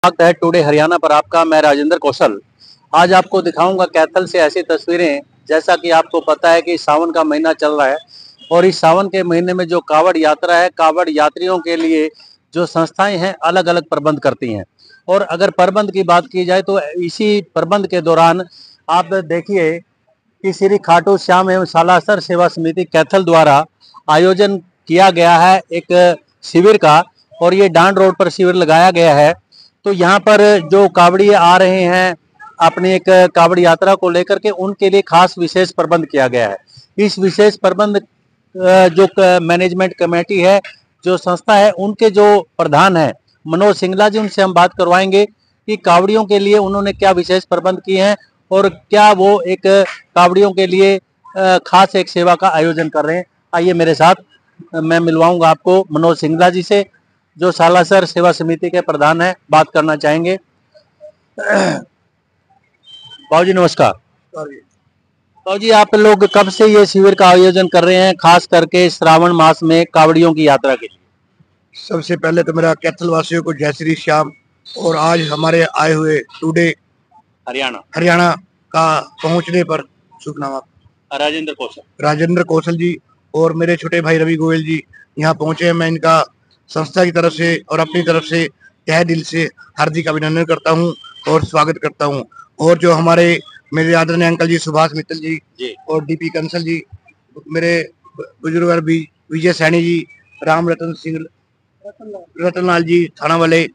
स्वागत है टुडे हरियाणा पर आपका। मैं राजेंद्र कौशल आज आपको दिखाऊंगा कैथल से ऐसी तस्वीरें। जैसा कि आपको पता है कि सावन का महीना चल रहा है और इस सावन के महीने में जो कावड़ यात्रा है, कावड़ यात्रियों के लिए जो संस्थाएं हैं अलग अलग प्रबंध करती हैं। और अगर प्रबंध की बात की जाए तो इसी प्रबंध के दौरान आप देखिए कि श्री खाटू श्याम एवं सालासर सेवा समिति कैथल द्वारा आयोजन किया गया है एक शिविर का, और ये डांड रोड पर शिविर लगाया गया है। तो यहाँ पर जो कावड़ी आ रहे हैं अपनी एक कावड़ यात्रा को लेकर के, उनके लिए खास विशेष प्रबंध किया गया है। इस विशेष प्रबंध जो मैनेजमेंट कमेटी है, जो संस्था है, उनके जो प्रधान है मनोज सिंगला जी, उनसे हम बात करवाएंगे कि कावड़ियों के लिए उन्होंने क्या विशेष प्रबंध किए हैं और क्या वो एक कावड़ियों के लिए खास एक सेवा का आयोजन कर रहे हैं। आइए मेरे साथ, मैं मिलवाऊंगा आपको मनोज सिंगला जी से, जो सालासर सेवा समिति के प्रधान है। बात करना चाहेंगे। बाबू जी नमस्कार। बाबू जी, आप लोग कब से ये शिविर का आयोजन कर रहे हैं, खास करके श्रावण मास में कावड़ियों की यात्रा के लिए? सबसे पहले तो मेरा कैथल वासियों को जय श्री श्याम। और आज हमारे आए हुए टुडे हरियाणा का पहुंचने पर शुभ नाम राजेंद्र कौशल जी और मेरे छोटे भाई रवि गोयल जी यहाँ पहुंचे हैं। मैं इनका संस्था की तरफ से और अपनी तरफ से तहे दिल से हार्दिक अभिनंदन करता हूँ और स्वागत करता हूँ। और जो हमारे मेरे आदरणीय अंकल जी सुभाष मित्तल जी और डीपी कंसल जी, मेरे बुजुर्ग विजय सैनी जी, राम रतन सिंह, रतनलाल जी थाना वाले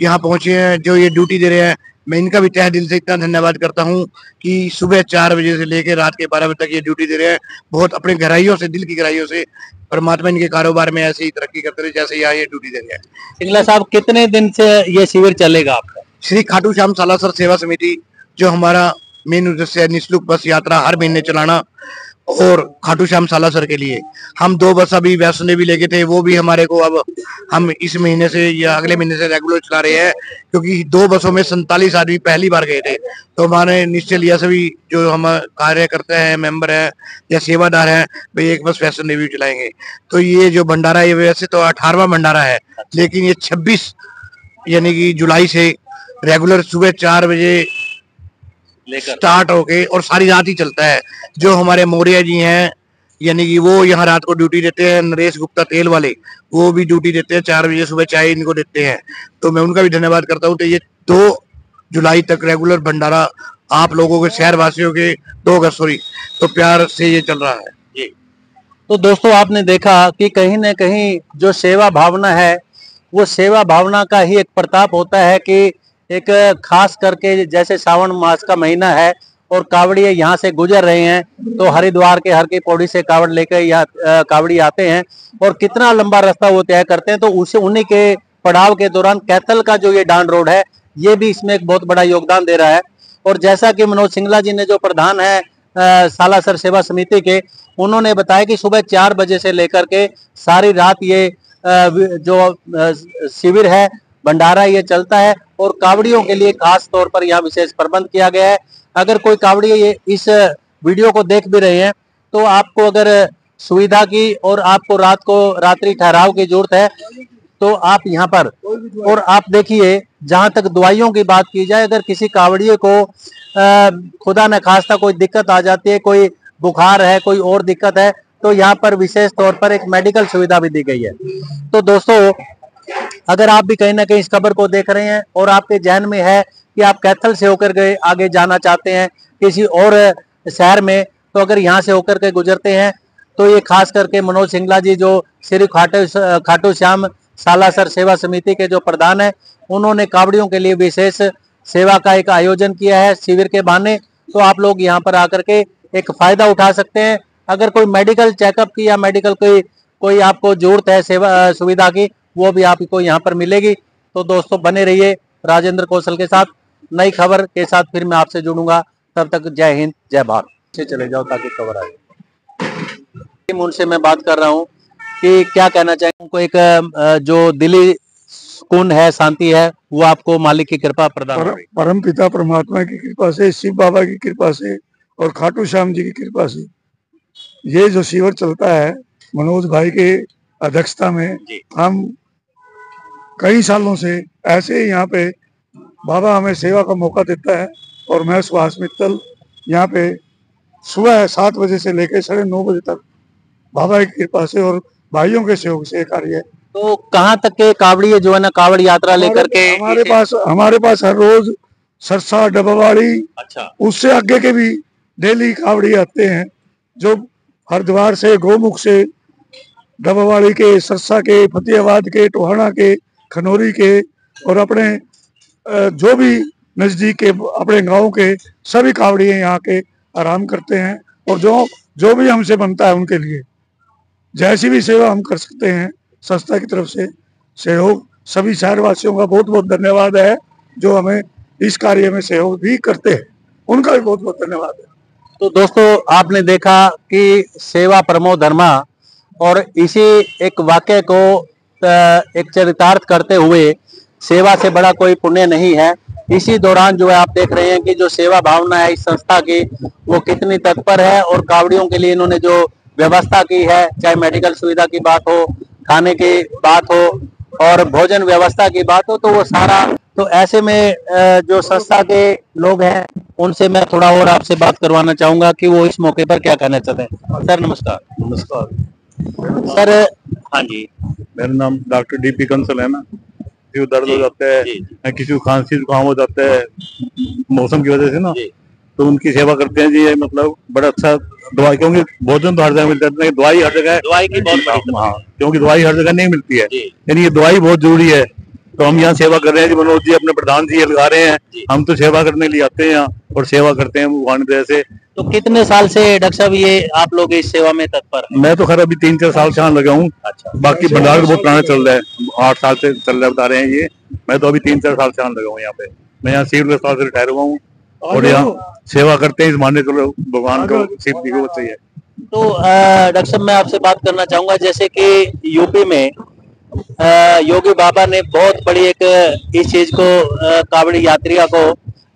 यहाँ पहुंचे हैं, जो ये ड्यूटी दे रहे हैं। मैं इनका भी तहे दिल से इतना धन्यवाद करता हूँ कि सुबह 4 बजे से लेकर रात के 12 बजे तक ये ड्यूटी दे रहे हैं। बहुत अपने गहराइयों से, दिल की गहराइयों से परमात्मा इनके कारोबार में ऐसे ही तरक्की करते रहे जैसे यहाँ ये ड्यूटी दे रहे हैं। सिंगला साहब, कितने दिन से ये शिविर चलेगा आपका? श्री खाटू श्याम सालासर सेवा समिति, जो हमारा मेन उद्देश्य है निःशुल्क बस यात्रा हर महीने चलाना। और खाटू श्याम सालासर के लिए हम 2 बस अभी वैष्णो भी लेके थे, वो भी हमारे को अब हम इस महीने से या अगले महीने से रेगुलर चला रहे हैं, क्योंकि 2 बसों में 47 आदमी पहली बार गए थे। तो हमारे निश्चय लिया सभी जो हम कार्य करते हैं, मेंबर हैं या सेवादार हैं, भाई एक बस वैष्णो भी चलाएंगे। तो ये जो भंडारा, ये वैसे तो 18वां भंडारा है, लेकिन ये 26 यानी कि जुलाई से रेगुलर सुबह 4 बजे स्टार्ट होके और सारी रात ही चलता है। जो हमारे मौर्य जी हैं, यानी कि वो यहाँ रात को ड्यूटी देते हैं, नरेश गुप्ता तेल वाले, वो भी ड्यूटी देते हैं, 4 बजे सुबह चाय इनको देते हैं। तो मैं उनका भी धन्यवाद करता हूँ। तो ये 2 जुलाई तक रेगुलर भंडारा आप लोगों के, शहर वासियों के 2 अगस्त तो प्यार से ये चल रहा है जी। तो दोस्तों, आपने देखा कि कहीं न कहीं जो सेवा भावना है, वो सेवा भावना का ही एक प्रताप होता है कि एक खास करके जैसे सावन मास का महीना है और कावड़ी यहाँ से गुजर रहे हैं, तो हरिद्वार के हर की पौड़ी से कावड़ लेकर यहाँ कावड़ी आते हैं और कितना लंबा रास्ता वो तय करते हैं। तो उसे उन्हीं के पड़ाव के दौरान कैथल का जो ये डांड रोड है, ये भी इसमें एक बहुत बड़ा योगदान दे रहा है। और जैसा कि मनोज सिंगला जी ने, जो प्रधान है सालासर सेवा समिति के, उन्होंने बताया कि सुबह 4 बजे से लेकर के सारी रात ये जो शिविर है, भंडारा, ये चलता है। और कावड़ियों के लिए खास तौर पर यहाँ विशेष प्रबंध किया गया है। अगर कोई कावड़ी ये इस वीडियो को देख भी रहे हैं, तो आपको अगर सुविधा की और आपको रात को रात्रि ठहराव की जरूरत है, तो आप यहाँ पर, और आप देखिए, जहाँ तक दवाइयों की बात की जाए, अगर किसी कावड़िए को खुदा न खास्ता कोई दिक्कत आ जाती है, कोई बुखार है, कोई और दिक्कत है, तो यहाँ पर विशेष तौर पर एक मेडिकल सुविधा भी दी गई है। तो दोस्तों, अगर आप भी कहीं ना कहीं इस खबर को देख रहे हैं और आपके जहन में है कि आप कैथल से होकर के आगे जाना चाहते हैं किसी और शहर में, तो अगर यहाँ से होकर के गुजरते हैं, तो ये खास करके मनोज सिंगला जी, जो श्री खाटू श्याम सालासर सेवा समिति के जो प्रधान है, उन्होंने कावड़ियों के लिए विशेष सेवा का एक आयोजन किया है शिविर के बहाने। तो आप लोग यहाँ पर आकर के एक फायदा उठा सकते हैं। अगर कोई मेडिकल चेकअप की या मेडिकल कोई आपको जरूरत है सेवा सुविधा की, वो भी आपको यहाँ पर मिलेगी। तो दोस्तों, बने रहिए राजेंद्र कौशल के साथ। नई खबर के साथ फिर मैं आपसे जुड़ूंगा। तब तक जय हिंद, जय भारत। से चले जाओ ताकि खबर आए। उनसे मैं बात कर रहा हूँ कि क्या कहना चाहेंगे। उनको एक जो दिली सुकून है, शांति है, वो आपको मालिक की कृपा प्रदान हो। परम पिता परमात्मा की कृपा से, शिव बाबा की कृपा से और खाटू श्याम जी की कृपा से ये जो शिविर चलता है, मनोज भाई के अध्यक्षता में, हम कई सालों से ऐसे यहाँ पे बाबा हमें सेवा का मौका देता है। और मैं सुभाष मित्तल यहाँ पे सुबह 7 बजे से लेकर 9:30 बजे तक बाबा की कृपा से और भाइयों के सहयोग से कार्य है। तो कहाँ तक के कावड़िए जो है ना कावड़ यात्रा लेकर के हमारे पास हर रोज सरसा डबवाड़ी, अच्छा, उससे आगे के भी डेली कावड़ी आते हैं, जो हरिद्वार से, गोमुख से, डबवाड़ी के, सरसा के, फतेहाबाद के, टोहाना के, खनौरी के और अपने जो भी नजदीक के अपने गांव के सभी कावड़िए यहाँ के आराम करते हैं। और जो भी हमसे बनता है उनके लिए जैसी भी सेवा हम कर सकते हैं, संस्था की तरफ से सहयोग। सभी शहरवासियों का बहुत बहुत धन्यवाद है जो हमें इस कार्य में सहयोग भी करते हैं, उनका भी बहुत बहुत धन्यवाद है। तो दोस्तों आपने देखा कि सेवा परमो धर्मा, और इसी एक वाक्य को एक चरितार्थ करते हुए सेवा से बड़ा कोई पुण्य नहीं है। इसी दौरान जो है आप देख रहे हैं कि जो सेवा भावना है इस संस्था की वो कितनी तत्पर है, और कावड़ियों के लिए इन्होंने जो व्यवस्था की है, चाहे मेडिकल सुविधा की बात हो, खाने की बात हो और भोजन व्यवस्था की बात हो, तो वो सारा, तो ऐसे में जो संस्था के लोग हैं उनसे मैं थोड़ा और आपसे बात करवाना चाहूंगा कि वो इस मौके पर क्या कहना चाहते हैं। सर नमस्कार। नमस्कार सर। हाँ जी, मेरा नाम डॉक्टर डीपी कंसल है ना। किसी को दर्द हो जाता है या किसी को खांसी जुकाम हो जाता है मौसम की वजह से ना, तो उनकी सेवा करते हैं जी। ये मतलब बड़ा अच्छा दवाई, क्योंकि भोजन तो हर जगह मिलता है, दवाई हर जगह, दवाई की बहुत बड़ी, हाँ, क्योंकि दवाई हर जगह नहीं मिलती है, यानी ये दवाई बहुत जरूरी है। तो हम यहाँ सेवा कर रहे हैं जी। मनोज जी अपने प्रधान जी लगा रहे हैं, हम तो सेवा करने के लिए आते हैं यहाँ और सेवा करते हैं भगवान की दया से। तो कितने साल से डॉक्टर साहब ये आप लोग इस सेवा में तत्पर हैं? मैं तो खैर अभी 3-4 साल से यहाँ लगा हूँ। अच्छा। बाकी भंडार बहुत पुराना चल रहा है, 8 साल से चल रहा है बता रहे हैं ये। मैं तो अभी 3-4 साल से यहाँ लगा हूँ यहाँ पे। मैं यहाँ सिविल अस्पताल से रिटायर हुआ हूँ और यहाँ सेवा करते हैं। इस मानने चलो भगवान को सिद्धि को चाहिए। तो डॉक्टर साहब मैं आपसे बात करना चाहूंगा, जैसे कि यूपी में योगी बाबा ने बहुत बड़ी एक इस चीज को कावड़ी यात्रिया को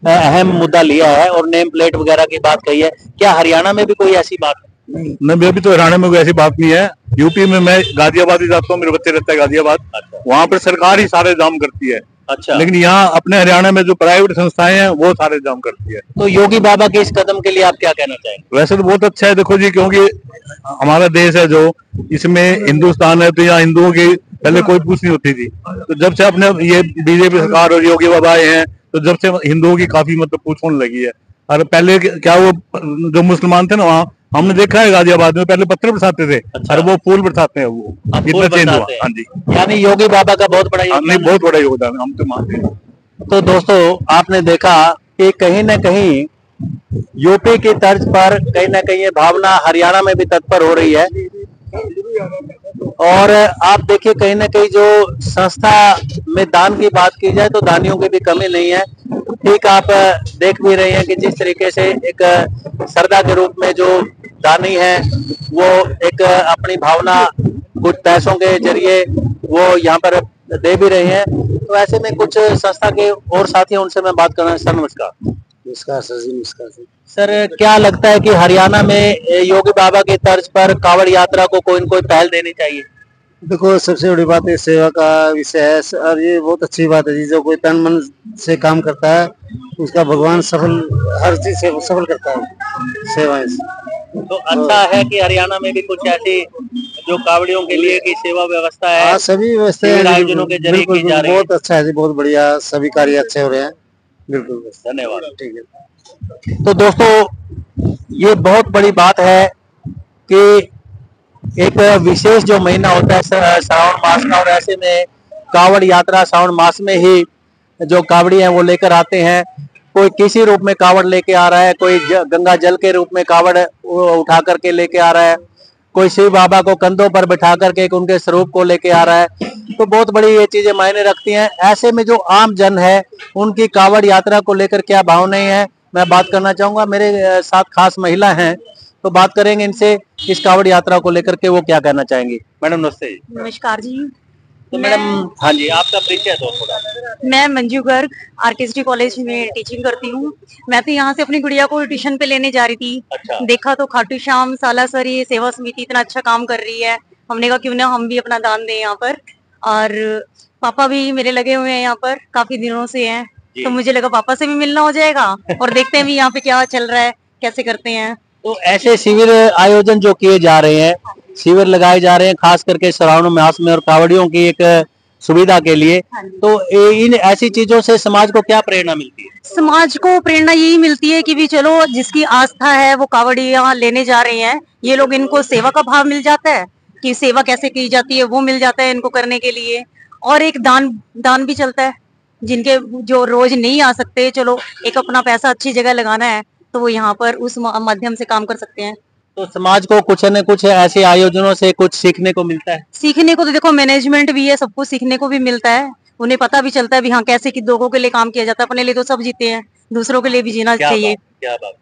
अहम मुद्दा लिया है और नेम प्लेट वगैरह की बात कही है। क्या हरियाणा में भी कोई ऐसी बात है? नहीं, अभी तो हरियाणा में कोई ऐसी बात नहीं है। यूपी में मैं गाजियाबाद ही जाता हूँ, मेरे बच्चे रहते हैं गाजियाबाद। अच्छा। वहाँ पर सरकार ही सारे काम करती है। अच्छा। लेकिन यहाँ अपने हरियाणा में जो प्राइवेट संस्थाएं हैं वो सारे काम करती है। तो योगी बाबा के इस कदम के लिए आप क्या कहना चाहेंगे? वैसे तो बहुत अच्छा है, देखो जी, क्योंकि हमारा देश है जो, इसमें हिंदुस्तान है, तो यहाँ हिंदुओं की पहले कोई पूछ नहीं होती थी। तो जब से अपने ये बीजेपी सरकार और योगी बाबा आए हैं, तो जब से हिंदुओं की काफी मतलब पूछ होने लगी है। और पहले क्या वो जो मुसलमान थे ना, वहाँ हमने देखा है गाजियाबाद में पहले पत्थर बरसाते थे। अच्छा। और वो फूल बरसाते हैं, वो इतना चेंज हुआ। हाँ जी, यानी योगी बाबा का बहुत बड़ा योगदान नहीं, बहुत बड़ा योगदान हम तो मानते हैं। तो दोस्तों आपने देखा कि कहीं न कहीं यूपी की तर्ज पर कहीं न कहीं ये भावना हरियाणा में भी तत्पर हो रही है। और आप देखिए कहीं न कहीं जो संस्था में दान की बात की जाए तो दानियों की भी कमी नहीं है। ठीक आप देख भी रहे हैं कि जिस तरीके से एक श्रद्धा के रूप में जो दानी है वो एक अपनी भावना कुछ पैसों के जरिए वो यहाँ पर दे भी रहे हैं। तो ऐसे में कुछ संस्था के और साथी हैं, उनसे मैं बात करना। सर नमस्कार। नमस्कार सर जी, नमस्कार सर। सर क्या लगता है कि हरियाणा में योगी बाबा की तर्ज पर कावड़ यात्रा को कोई न कोई पहल देनी चाहिए? देखो सबसे बड़ी बात है सेवा का विषय है और ये बहुत अच्छी बात है जी। जो कोई तन मन से काम करता है उसका भगवान सफल, हर चीज से सफल करता है सेवाएं से। तो अच्छा है कि हरियाणा में भी कुछ ऐसी जो कावड़ियों के लिए की सेवा व्यवस्था है, सभी व्यवस्था आयोजनों के जरिए की जा रही है। बहुत अच्छा है जी, बहुत बढ़िया, सभी कार्य अच्छे हो रहे हैं। बिल्कुल, धन्यवाद। ठीक है। तो दोस्तों ये बहुत बड़ी बात है कि एक विशेष जो महीना होता है श्रावण मास का, और ऐसे में कावड़ यात्रा श्रावण मास में ही जो कावड़ी हैं वो लेकर आते हैं। कोई किसी रूप में कावड़ लेके आ रहा है, कोई गंगा जल के रूप में कावड़ उठा करके लेके आ रहा है, कोई शिव बाबा को कंधों पर बिठा करके उनके स्वरूप को लेके आ रहा है। तो बहुत बड़ी ये चीजें मायने रखती हैं। ऐसे में जो आम जन है उनकी कावड़ यात्रा को लेकर क्या भावनाएं हैं, मैं बात करना चाहूंगा। मेरे साथ खास महिला हैं, तो बात करेंगे इनसे इस कावड़ यात्रा को लेकर के वो क्या कहना चाहेंगी। मैडम नमस्ते। नमस्कार जी। तो मैडम, हाँ जी, आपका परिचय दो थोड़ा। मैं मंजू गर्ग आरकेएसडी कॉलेज में टीचिंग करती हूँ। मैं तो यहाँ से अपनी गुड़िया को ट्यूशन पे लेने जा रही थी। अच्छा। देखा तो खाटू श्याम सालासर ये सेवा समिति इतना अच्छा काम कर रही है, हमने कहा क्यों ना हम भी अपना दान दें यहाँ पर। और पापा भी मेरे लगे हुए हैं यहाँ पर, काफी दिनों से हैं, तो मुझे लगा पापा से भी मिलना हो जाएगा और देखते हैं भी यहाँ पे क्या चल रहा है, कैसे करते हैं। तो ऐसे शिविर आयोजन जो किए जा रहे हैं, शिविर लगाए जा रहे हैं खास करके श्रावण मास में और कावड़ियों की एक सुविधा के लिए, तो इन ऐसी चीजों से समाज को क्या प्रेरणा मिलती है? समाज को प्रेरणा यही मिलती है कि भी चलो जिसकी आस्था है वो कावड़ियाँ लेने जा रहे हैं, ये लोग इनको सेवा का भाव मिल जाता है कि सेवा कैसे की जाती है वो मिल जाता है इनको करने के लिए, और एक दान भी चलता है। जिनके जो रोज नहीं आ सकते, चलो एक अपना पैसा अच्छी जगह लगाना है तो वो यहाँ पर उस माध्यम से काम कर सकते हैं। तो समाज को कुछ न कुछ ऐसे आयोजनों से कुछ सीखने को मिलता है। सीखने को तो देखो मैनेजमेंट भी है, सबको सीखने को भी मिलता है, उन्हें पता भी चलता है भी हाँ कैसे कि लोगों के लिए काम किया जाता है। अपने लिए तो सब जीते हैं, दूसरों के लिए भी जीना चाहिए। क्या बात।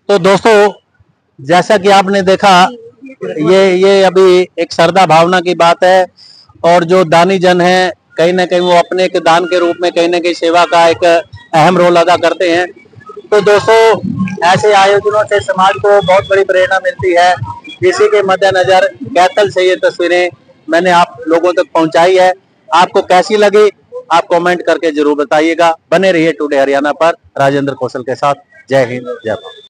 तो दोस्तों जैसा कि आपने देखा, ये अभी एक श्रद्धा भावना की बात है, और जो दानी जन है कहीं ना कहीं वो अपने एक दान के रूप में कहीं ना कहीं सेवा का एक अहम रोल अदा करते हैं। तो दोस्तों ऐसे आयोजनों से समाज को बहुत बड़ी प्रेरणा मिलती है। इसी के मद्देनजर कैथल से ये तस्वीरें मैंने आप लोगों तक पहुंचाई है। आपको कैसी लगी आप कमेंट करके जरूर बताइएगा। बने रहिए टुडे हरियाणा पर राजेंद्र कौशल के साथ। जय हिंद, जय भारत।